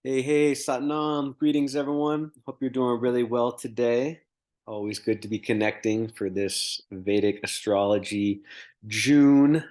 Hey, Satnam. Greetings, everyone. Hope you're doing really well today. Always good to be connecting for this Vedic Astrology June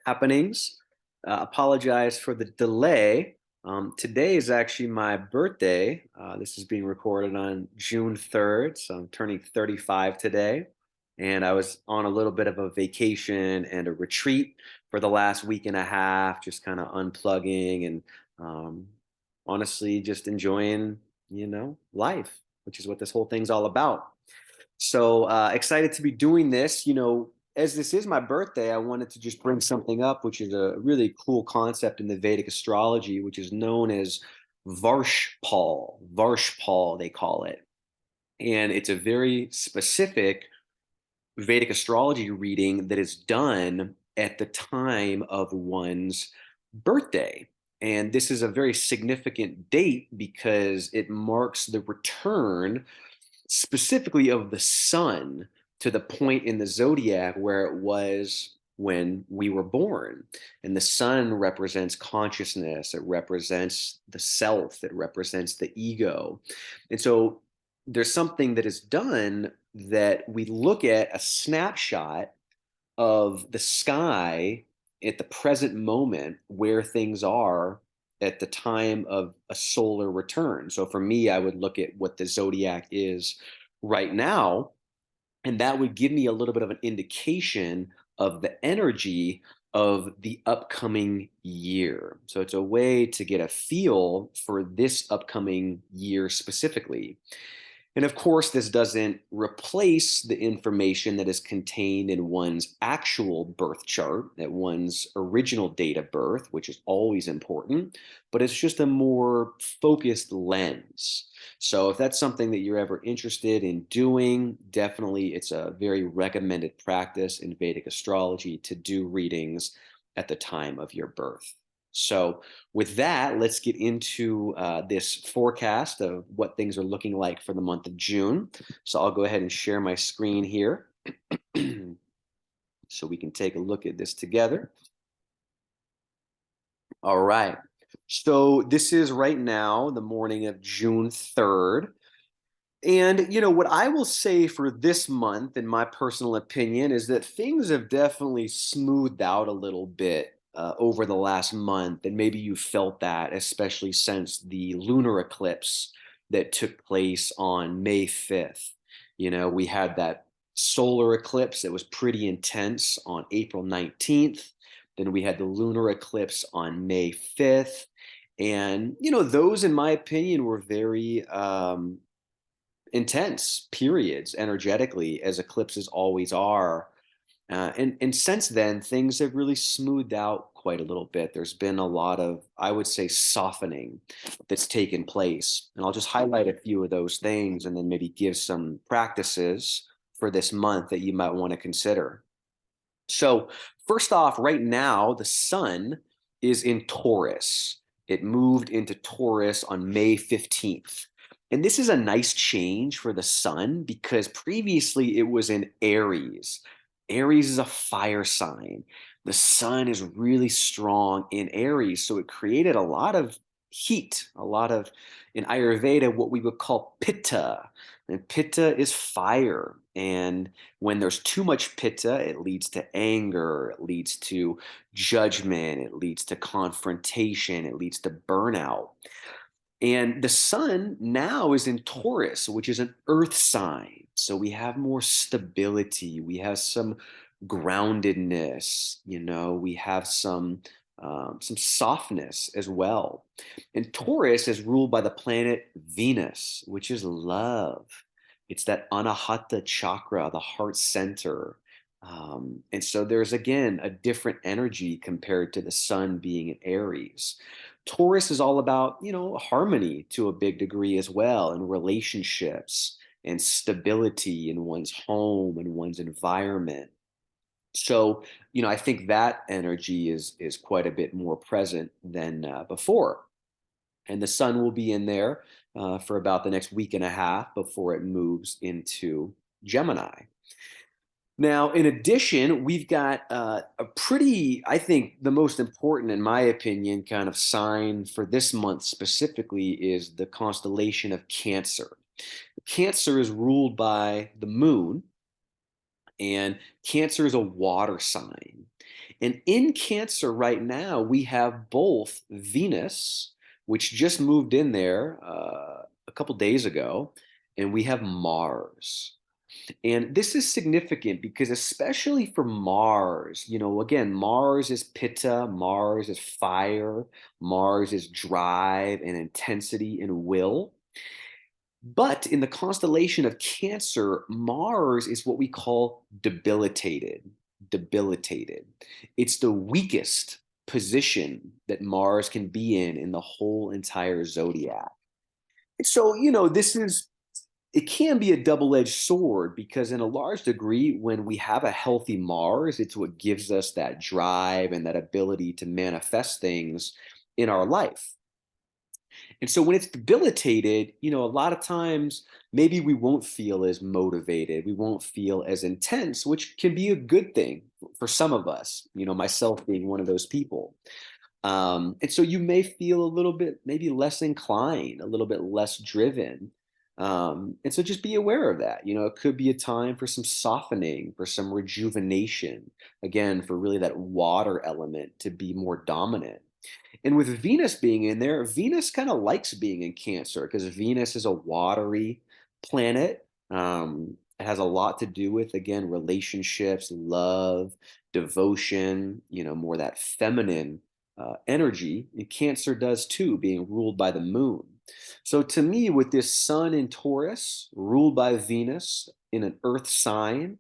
happenings. Apologize for the delay. Today is actually my birthday. This is being recorded on June 3rd, so I'm turning 35 today. And I was on a little bit of a vacation and a retreat for the last week and a half, just kind of unplugging and um, honestly just enjoying, life, which is what this whole thing's all about. So excited to be doing this. As this is my birthday, I wanted to just bring something up, which is a really cool concept in the Vedic astrology, which is known as Varshpal. Varshpal, they call it. And it's a very specific Vedic astrology reading that is done at the time of one's birthday. And this is a very significant date because it marks the return specifically of the sun to the point in the zodiac where it was when we were born. And the sun represents consciousness, it represents the self, it represents the ego. And so there's something that is done that we look at a snapshot of the sky at the present moment where things are at the time of a solar return. So for me, I would look at what the zodiac is right now, and that would give me a little bit of an indication of the energy of the upcoming year. So it's a way to get a feel for this upcoming year specifically. And of course, this doesn't replace the information that is contained in one's actual birth chart, at one's original date of birth, which is always important, but it's just a more focused lens. So if that's something that you're ever interested in doing, definitely it's a very recommended practice in Vedic astrology to do readings at the time of your birth. So with that, let's get into this forecast of what things are looking like for the month of June. So I'll go ahead and share my screen here so we can take a look at this together. All right. So this is right now the morning of June 3rd. And, what I will say for this month, in my personal opinion, is that things have definitely smoothed out a little bit over the last month. And maybe you felt that, especially since the lunar eclipse that took place on May 5th. We had that solar eclipse that was pretty intense on April 19th. Then we had the lunar eclipse on May 5th. And, those, in my opinion, were very intense periods energetically, as eclipses always are. And since then, things have really smoothed out quite a little bit. There's been a lot of, I would say, softening that's taken place. And I'll just highlight a few of those things and then maybe give some practices for this month that you might want to consider. So, first off, right now, the sun is in Taurus. It moved into Taurus on May 15th. And this is a nice change for the sun because previously it was in Aries. Aries is a fire sign. The sun is really strong in Aries. So it created a lot of heat, a lot of, in Ayurveda, what we would call pitta. And pitta is fire. And when there's too much pitta, it leads to anger, it leads to judgment, it leads to confrontation, it leads to burnout. And the sun now is in Taurus, which is an earth sign. So we have more stability, we have some groundedness, we have some softness as well. And Taurus is ruled by the planet Venus, which is love. It's that Anahata chakra, the heart center. And so there's again a different energy compared to the sun being in Aries. Taurus is all about, harmony to a big degree as well, and relationships and stability in one's home and one's environment. So, I think that energy is quite a bit more present than before. And the sun will be in there for about the next week and a half before it moves into Gemini. Now, in addition, we've got a pretty, I think, the most important, in my opinion, kind of sign for this month specifically is the constellation of Cancer. Cancer is ruled by the moon, and Cancer is a water sign. And in Cancer right now, we have both Venus, which just moved in there a couple days ago, and we have Mars. And this is significant because, especially for Mars, again, Mars is Pitta, Mars is fire, Mars is drive and intensity and will. But in the constellation of Cancer, Mars is what we call debilitated. Debilitated. It's the weakest position that Mars can be in the whole entire zodiac. So, it can be a double-edged sword because, in a large degree, when we have a healthy Mars, it's what gives us that drive and that ability to manifest things in our life. And so when it's debilitated, a lot of times maybe we won't feel as motivated, we won't feel as intense, which can be a good thing for some of us, myself being one of those people. And so you may feel a little bit maybe less inclined, a little bit less driven. And so just be aware of that. It could be a time for some softening, for some rejuvenation, again, for really that water element to be more dominant. And with Venus being in there, Venus kind of likes being in Cancer because Venus is a watery planet. It has a lot to do with, again, relationships, love, devotion, more that feminine energy. And Cancer does too, being ruled by the moon. So to me, with this sun in Taurus, ruled by Venus in an earth sign,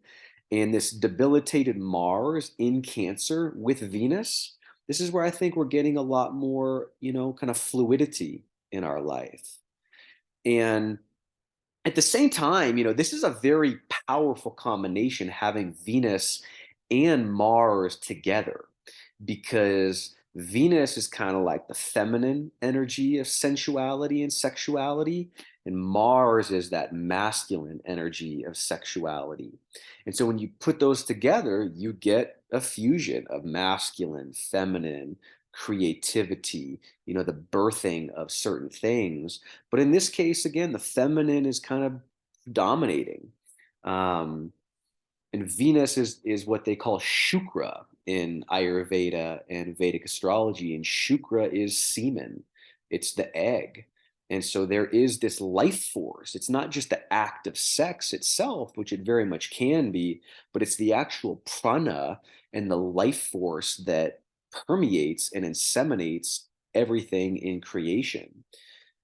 and this debilitated Mars in Cancer with Venus, this is where I think we're getting a lot more, kind of fluidity in our life. And at the same time, this is a very powerful combination having Venus and Mars together because Venus is kind of like the feminine energy of sensuality and sexuality, and Mars is that masculine energy of sexuality. And so when you put those together, you get a fusion of masculine, feminine, creativity, the birthing of certain things. But in this case, again, the feminine is kind of dominating. Um, and Venus is what they call Shukra in Ayurveda and Vedic astrology. And Shukra is semen, it's the egg. And so there is this life force. It's not just the act of sex itself, which it very much can be, but it's the actual prana and the life force that permeates and inseminates everything in creation.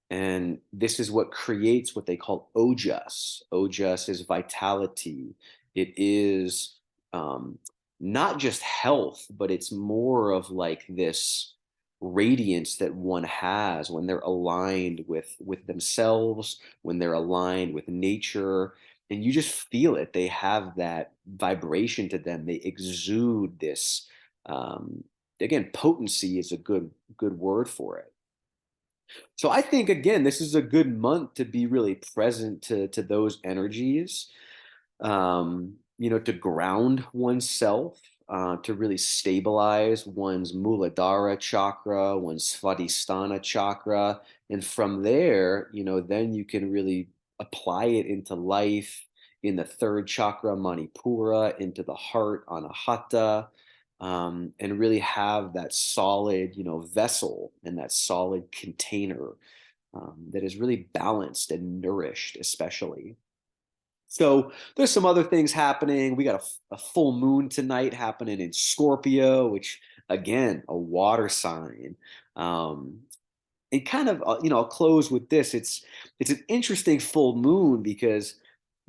And this is what creates what they call ojas. Ojas is vitality. It is um, not just health, but it's more of like this radiance that one has when they're aligned with themselves, when they're aligned with nature, and you just feel it. They have that vibration to them. They exude this. Um, Again, potency is a good word for it. So I think again, this is a good month to be really present to those energies, to ground oneself, to really stabilize one's Muladhara chakra, one's Svadhisthana chakra, and from there, then you can really apply it into life in the third chakra, Manipura, into the heart, Anahata, and really have that solid, vessel and that solid container that is really balanced and nourished, especially. So there's some other things happening. We got a full moon tonight happening in Scorpio, which again, a water sign. Um, and kind of, I'll close with this. It's an interesting full moon because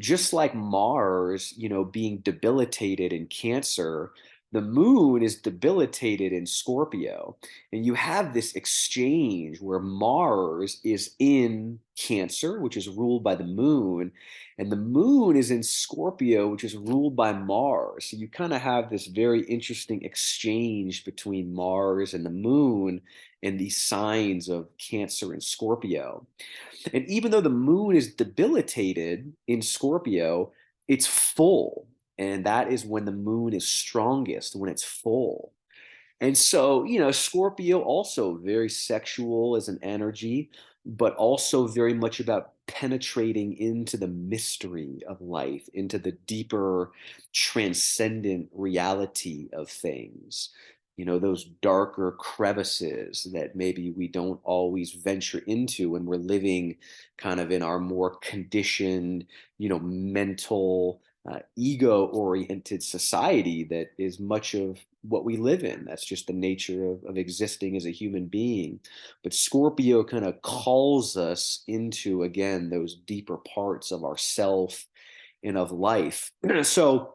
just like Mars, being debilitated in Cancer, the moon is debilitated in Scorpio. And you have this exchange where Mars is in Cancer, which is ruled by the moon, and the moon is in Scorpio, which is ruled by Mars. So you kind of have this very interesting exchange between Mars and the moon and these signs of Cancer and Scorpio. And even though the moon is debilitated in Scorpio, it's full And that is when the moon is strongest, when it's full. And so, Scorpio also very sexual as an energy, but also very much about penetrating into the mystery of life, into the deeper, transcendent reality of things. Those darker crevices that maybe we don't always venture into when we're living kind of in our more conditioned, mental, ego-oriented society that is much of what we live in. That's just the nature of existing as a human being. But Scorpio kind of calls us into, again, those deeper parts of ourself and of life. So,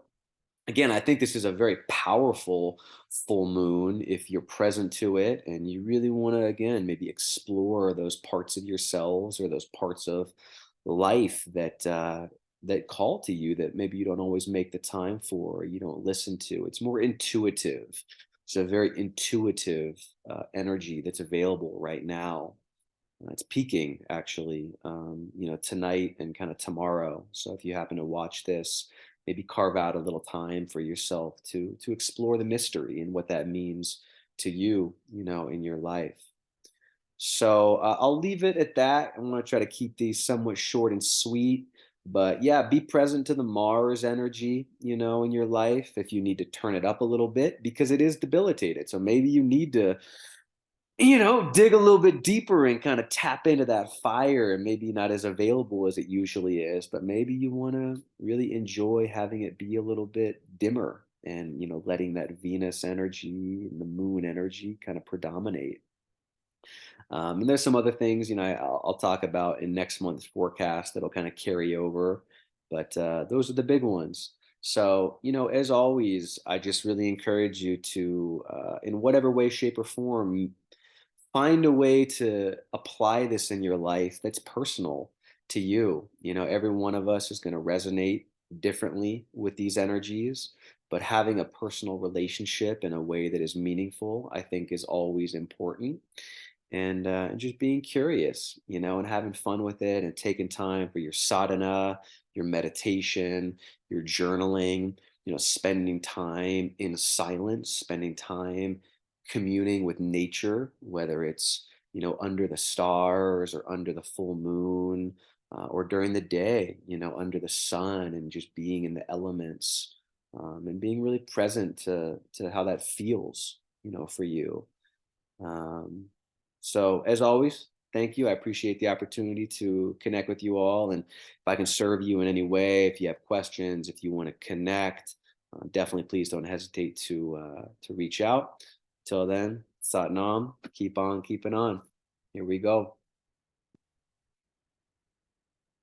again, I think this is a very powerful full moon if you're present to it and you really want to, again, maybe explore those parts of yourselves or those parts of life that call to you that maybe you don't always make the time for, or you don't listen to. It's more intuitive. It's a very intuitive energy that's available right now. It's peaking actually, tonight and kind of tomorrow. So if you happen to watch this, maybe carve out a little time for yourself to explore the mystery and what that means to you, in your life. So I'll leave it at that. I'm going to try to keep these somewhat short and sweet. But yeah, be present to the Mars energy, in your life if you need to turn it up a little bit because it is debilitated. So maybe you need to, dig a little bit deeper and kind of tap into that fire and maybe not as available as it usually is, but maybe you want to really enjoy having it be a little bit dimmer and, letting that Venus energy and the moon energy kind of predominate. And there's some other things, I'll talk about in next month's forecast that'll kind of carry over, but those are the big ones. So, as always, I just really encourage you to, in whatever way, shape, or form, find a way to apply this in your life that's personal to you. Every one of us is going to resonate differently with these energies, but having a personal relationship in a way that is meaningful, I think, is always important. And just being curious, and having fun with it and taking time for your sadhana, your meditation, your journaling, spending time in silence, spending time communing with nature, whether it's, under the stars or under the full moon, or during the day, under the sun and just being in the elements, and being really present to how that feels, for you. Um, so, as always, thank you. I appreciate the opportunity to connect with you all. And if I can serve you in any way, if you have questions, if you want to connect, definitely please don't hesitate to reach out. Till then, Sat Nam, keep on keeping on. Here we go.